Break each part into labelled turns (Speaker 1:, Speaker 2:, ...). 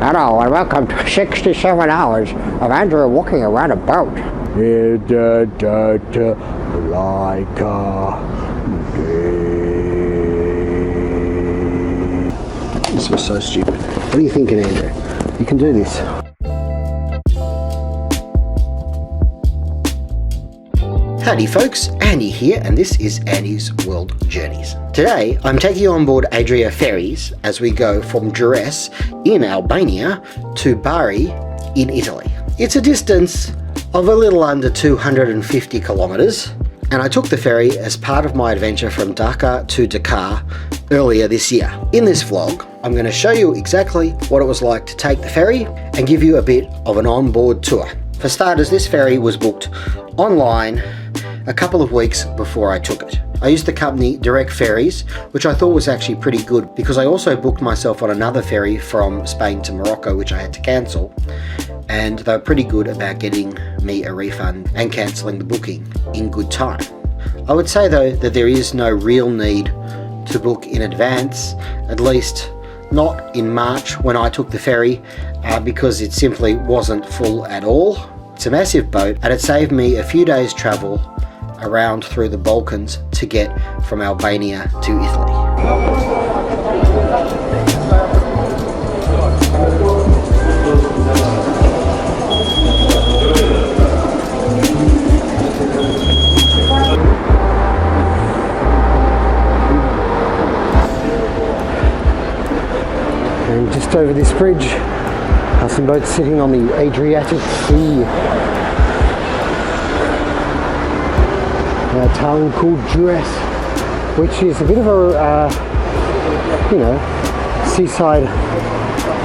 Speaker 1: Hello and welcome to 67 hours of Andrew walking around a boat. Like a day. This was so stupid. What are you thinking, Andrew? You can do this. Howdy folks, Andy here, and this is Andy's World Journeys. Today I'm taking you on board Adria Ferries as we go from Durres in Albania to Bari in Italy. It's a distance of a little under 250 kilometres, and I took the ferry as part of my adventure from Dhaka to Dakar earlier this year. In this vlog, I'm going to show you exactly what it was like to take the ferry and give you a bit of an on-board tour. For starters, this ferry was booked online a couple of weeks before I took it. I used the company Adria Ferries, which I thought was actually pretty good because I also booked myself on another ferry from Spain to Morocco, which I had to cancel, and they were pretty good about getting me a refund and cancelling the booking in good time. I would say though that there is no real need to book in advance, at least not in March when I took the ferry, because it simply wasn't full at all. It's a massive boat and it saved me a few days travel around through the Balkans to get from Albania to Italy. And just over this bridge are some boats sitting on the Adriatic Sea. A town called Durres, which is a bit of a, seaside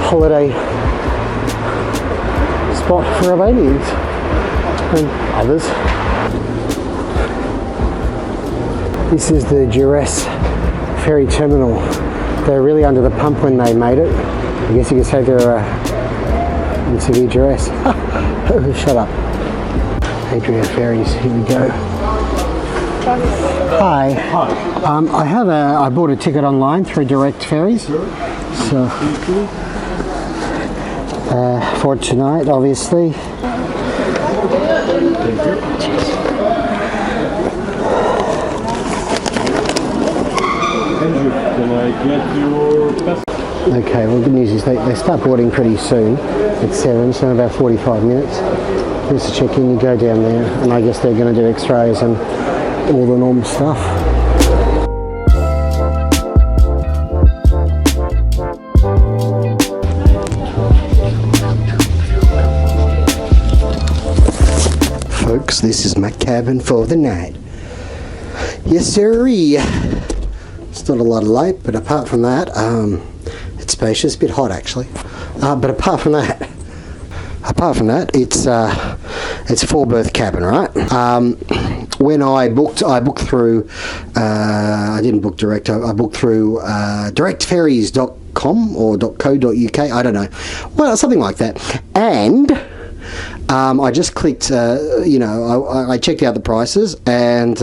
Speaker 1: holiday spot for Albanians and others. This is the Durres ferry terminal. They're really under the pump when they made it. I guess you could say they're in severe duress. Shut up. Adria Ferries, here we go. Hi. I bought a ticket online through Direct Ferries. So for tonight, obviously. Okay, well, good news is they start boarding pretty soon at 7, so in about 45 minutes. Just to check in, you go down there, and I guess they're going to do x-rays and all the normal stuff. Folks, this is my cabin for the night. Yes, sirree. It's not a lot of light, but apart from that, it's spacious. A bit hot actually. But apart from that, it's a 4-berth cabin, right? When I booked through, I didn't book direct, I booked through directferries.com or .co.uk, I don't know. Well, something like that. And I just clicked, I checked out the prices, and,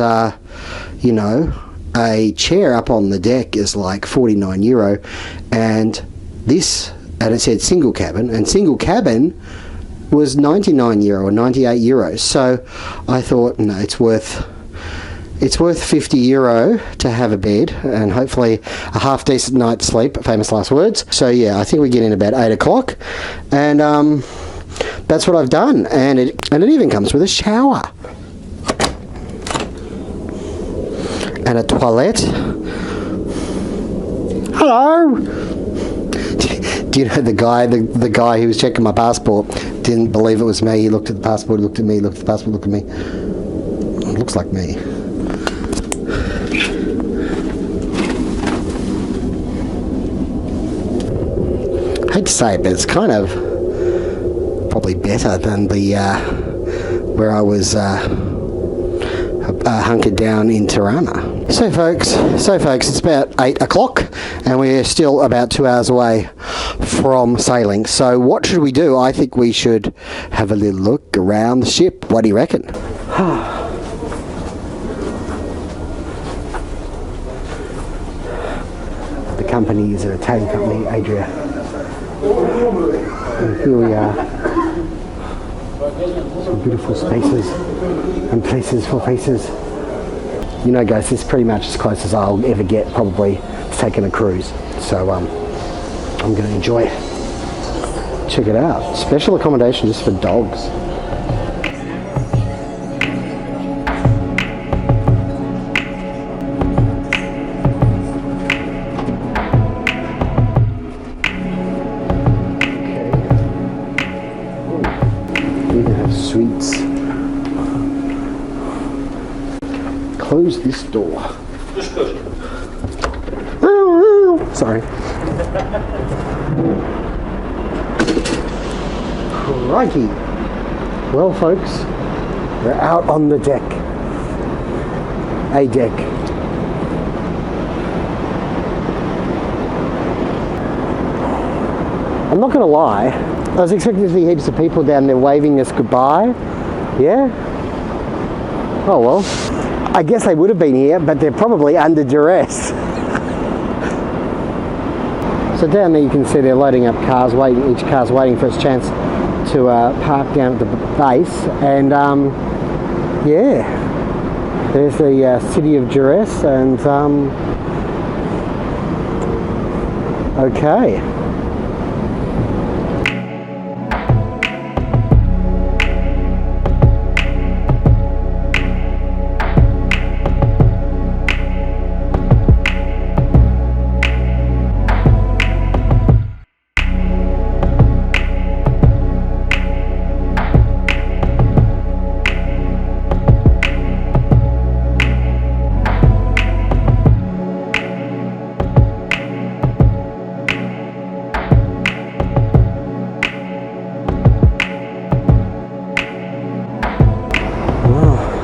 Speaker 1: a chair up on the deck is like €49, and it said single cabin, and single cabin was €99 or €98. So I thought, no, it's worth €50 to have a bed and hopefully a half decent night's sleep, famous last words. So yeah, I think we get in about 8 o'clock, and that's what I've done, and it even comes with a shower and a toilet. Hello. Do you know the guy who was checking my passport didn't believe it was me? He looked at the passport, looked at me, looked at the passport, looked at me. It looks like me. I hate to say it, but it's kind of probably better than the where I was hunkered down in Tirana. So folks, it's about 8 o'clock and we're still about 2 hours away from sailing. So what should we do? I think we should have a little look around the ship. What do you reckon? The company is an Italian company, Adria And here we are. Some beautiful spaces and places for faces. You know guys, this is pretty much as close as I'll ever get probably to taking a cruise. So I'm going to enjoy it. Check it out. Special accommodation just for dogs. Sweets. Close this door. Sorry. Crikey. Well, folks, we're out on the deck. A deck. I'm not going to lie. I was expecting to see heaps of people down there waving us goodbye. Yeah? Oh well. I guess they would have been here, but they're probably under duress. So down there you can see they're loading up cars, waiting. Each car's waiting for its chance to park down at the base. And yeah, there's the city of Durres, and okay.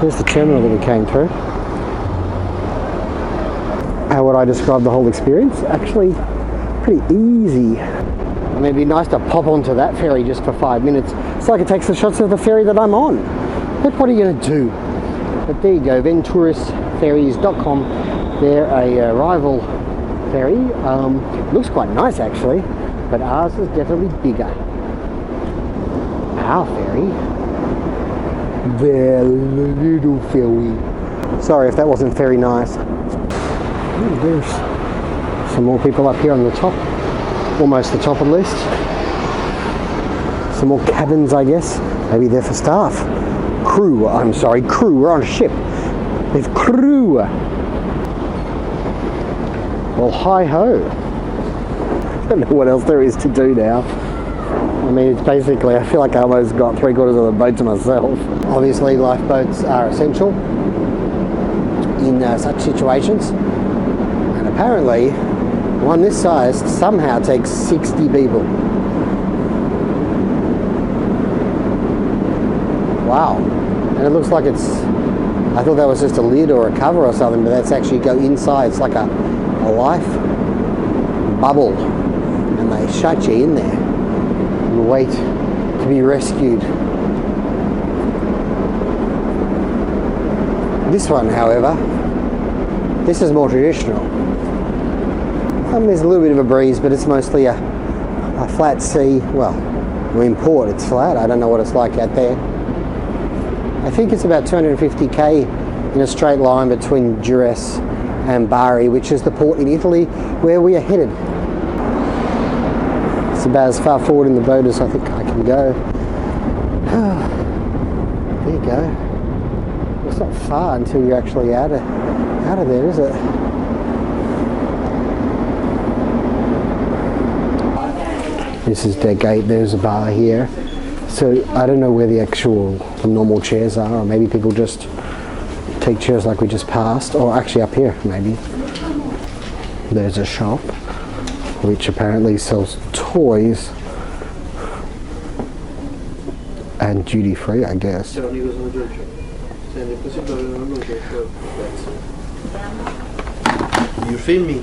Speaker 1: Here's the terminal that we came through. How would I describe the whole experience? Actually, pretty easy. I mean, it'd be nice to pop onto that ferry just for 5 minutes so I can take some shots of the ferry that I'm on. But what are you going to do? But there you go, venturisferries.com. They're a rival ferry. Looks quite nice actually, but ours is definitely bigger. Our ferry. The little ferry. Sorry if that wasn't very nice. Ooh, there's some more people up here on the top. Almost the top of the list. Some more cabins, I guess. Maybe they're for staff. Crew, I'm sorry, crew. We're on a ship. There's crew. Well, hi-ho. I don't know what else there is to do now. I mean, it's basically, I feel like I almost got 3/4 of the boat to myself. Obviously, lifeboats are essential in such situations. And apparently, one this size somehow takes 60 people. Wow. And it looks like it's, I thought that was just a lid or a cover or something, but that's actually go inside. It's like a life bubble. And they shut you in there. Wait to be rescued. This one, however, this is more traditional. There's a little bit of a breeze, but it's mostly a flat sea. Well, in port it's flat. I don't know what it's like out there. I think it's about 250k in a straight line between Durres and Bari, which is the port in Italy where we are headed. It's about as far forward in the boat as I think I can go. There you go. It's not far until you're actually out of there, is it? This is their gate. There's a bar here. So I don't know where the normal chairs are, or maybe people just take chairs like we just passed, or actually up here maybe. There's a shop which apparently sells toys and duty free, I guess.
Speaker 2: You film me?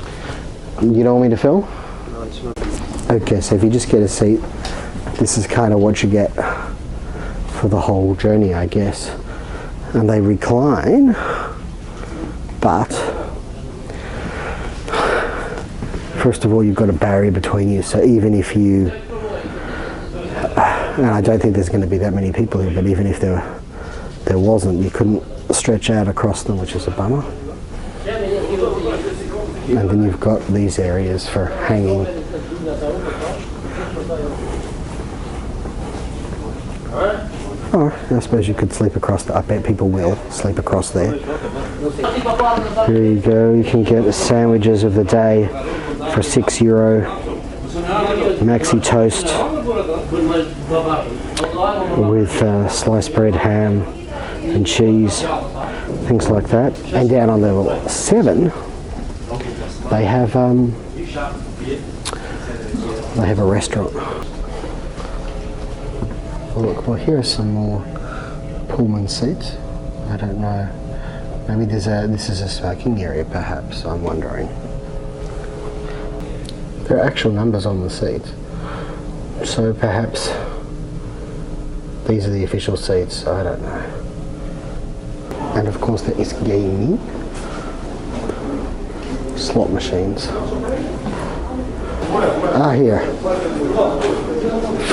Speaker 1: You don't want me to film?
Speaker 2: No, it's not.
Speaker 1: Okay, so if you just get a seat, this is kind of what you get for the whole journey, I guess. And they recline, but first of all, you've got a barrier between you, so even if you And I don't think there's going to be that many people here, but even if there wasn't, you couldn't stretch out across them, which is a bummer. And then you've got these areas for hanging. Oh, I suppose you could sleep across I bet people will sleep across there. Here you go, you can get the sandwiches of the day for €6. Maxi toast with sliced bread, ham and cheese, things like that. And down on level 7 they have a restaurant. Look, well, here are some more Pullman seats. I don't know. Maybe this is a smoking area, perhaps. I'm wondering. There are actual numbers on the seats, so perhaps these are the official seats. I don't know. And of course, there is gaming, slot machines. Here.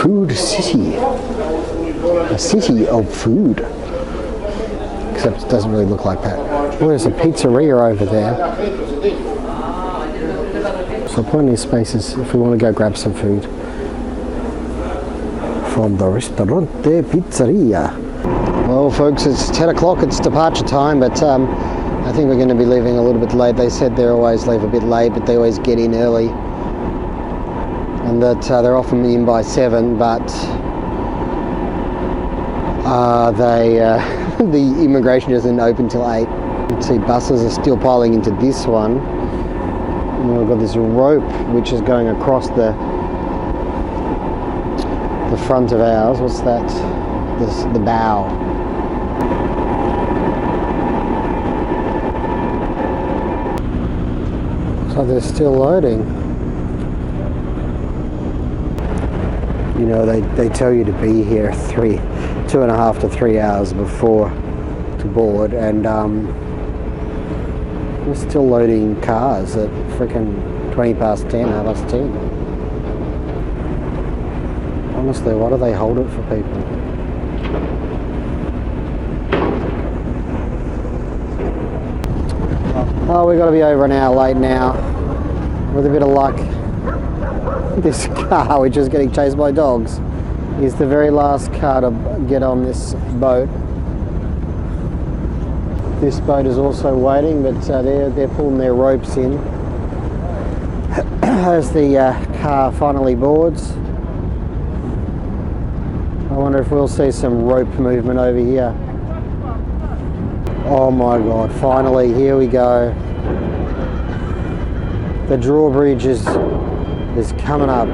Speaker 1: Food City. A city of food. Except it doesn't really look like that. Oh, there's a pizzeria over there. So plenty of spaces if we want to go grab some food. From the Ristorante Pizzeria. Well folks, it's 10 o'clock, it's departure time, but I think we're going to be leaving a little bit late. They said they always leave a bit late, but they always get in early. And that they're often in by 7, but the immigration isn't open till 8. You can see buses are still piling into this one. And we've got this rope which is going across the front of ours. What's that? The bow. So they're still loading. You know, they tell you to be here 2.5 to 3 hours before to board, and we're still loading cars at frickin' 20 past 10, half past 10. Honestly, why do they hold it for people? Oh, we've got to be over an hour late now. With a bit of luck, this car, which is getting chased by dogs, is the very last car to get on this boat. This boat is also waiting, but they're pulling their ropes in as the car finally boards. I wonder if we'll see some rope movement over here. Oh my god, finally, here we go. The drawbridge is coming up.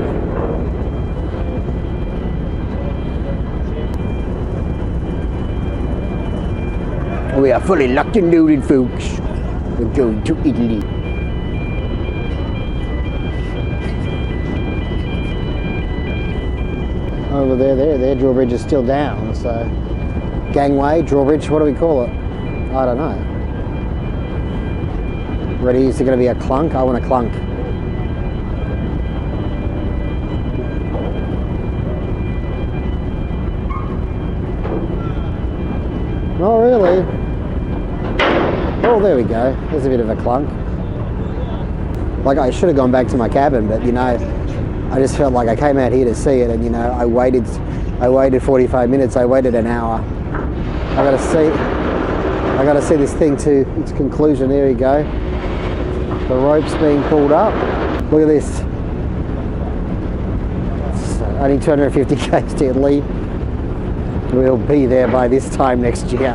Speaker 1: We are fully locked and loaded, folks. We're going to Italy. Over their drawbridge is still down, so gangway, drawbridge, what do we call it? I don't know. Ready, is it going to be a clunk? I want a clunk. Not really. Oh, there we go. There's a bit of a clunk. Like, I should have gone back to my cabin, but you know, I just felt like I came out here to see it, and you know, I waited 45 minutes. I waited an hour. I got to see this thing to its conclusion. There we go. The rope's being pulled up. Look at this. It's only 250 k's to Italy. We'll be there by this time next year.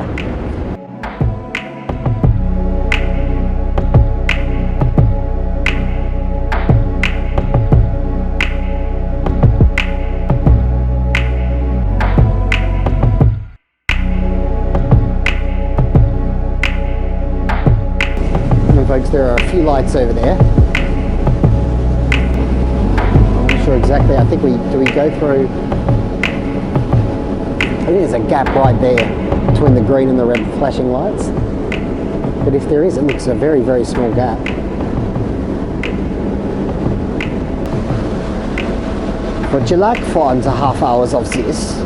Speaker 1: And folks, there are a few lights over there. I'm not sure exactly. I think do we go through? I think there's a gap right there between the green and the red flashing lights. But if there is, it looks a very, very small gap. Would you like 4.5 hours of this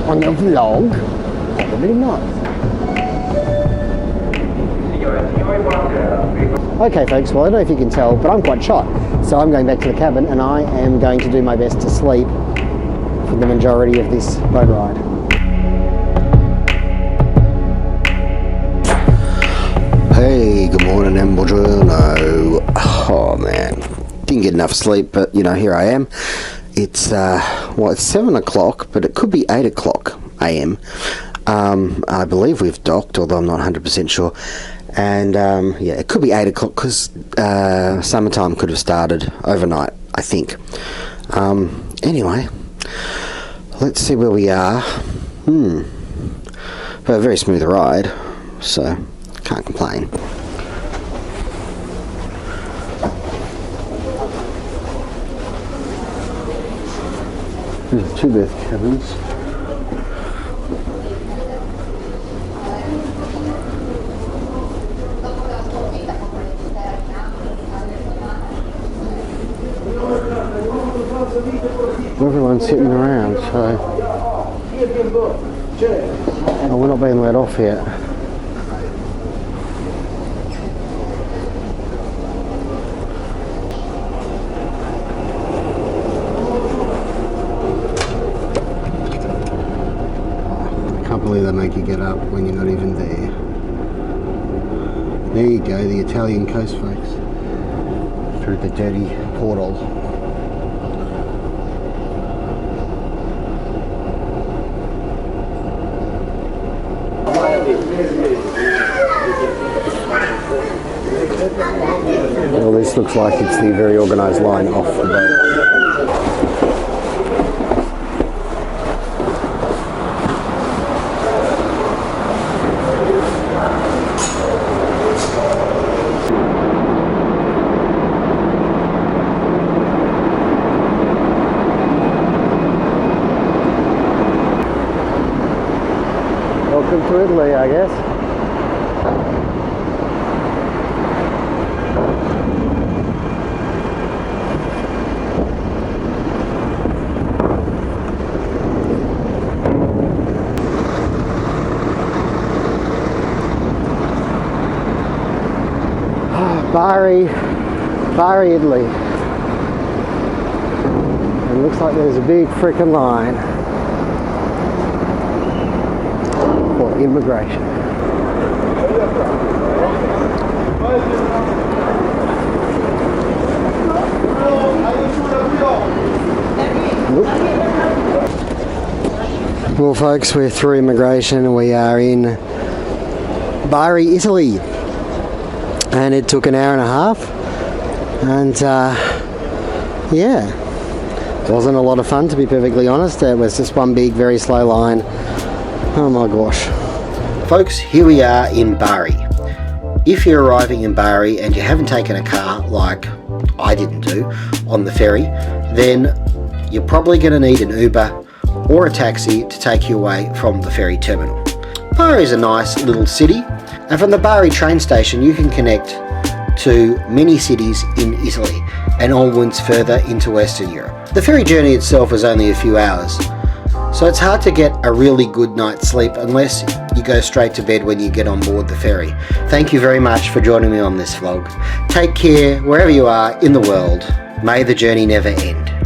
Speaker 1: on your vlog? Probably not. Okay folks, well I don't know if you can tell, but I'm quite shot. So I'm going back to the cabin and I am going to do my best to sleep for the majority of this boat ride. Hey, good morning and buongiorno. Oh man, didn't get enough sleep, but you know, here I am. It's well, it's 7 o'clock, but it could be 8 o'clock AM. I believe we've docked, although I'm not 100% sure. And yeah, it could be 8 o'clock because summertime could have started overnight, I think. Anyway, let's see where we are. But a very smooth ride, so can't complain. There's 2 berth cabins. Everyone's sitting around, so we're not being let off yet. I can't believe they make you get up when you're not even there. There you go, the Italian coast, folks, through the dirty portal. Well, this looks like it's the very organised line off the boat. Welcome to Italy, I guess. Bari, Italy. It looks like there's a big frickin' line for immigration. Well folks, we're through immigration and we are in Bari, Italy. And it took an hour and a half, and yeah, wasn't a lot of fun, to be perfectly honest. It was just one big, very slow line. Oh my gosh. Folks, here we are in Bari. If you're arriving in Bari and you haven't taken a car, like I didn't do, on the ferry, then you're probably going to need an Uber or a taxi to take you away from the ferry terminal. Bari is a nice little city. And from the Bari train station you can connect to many cities in Italy and onwards further into Western Europe. The ferry journey itself is only a few hours, so it's hard to get a really good night's sleep unless you go straight to bed when you get on board the ferry. Thank you very much for joining me on this vlog. Take care wherever you are in the world. May the journey never end.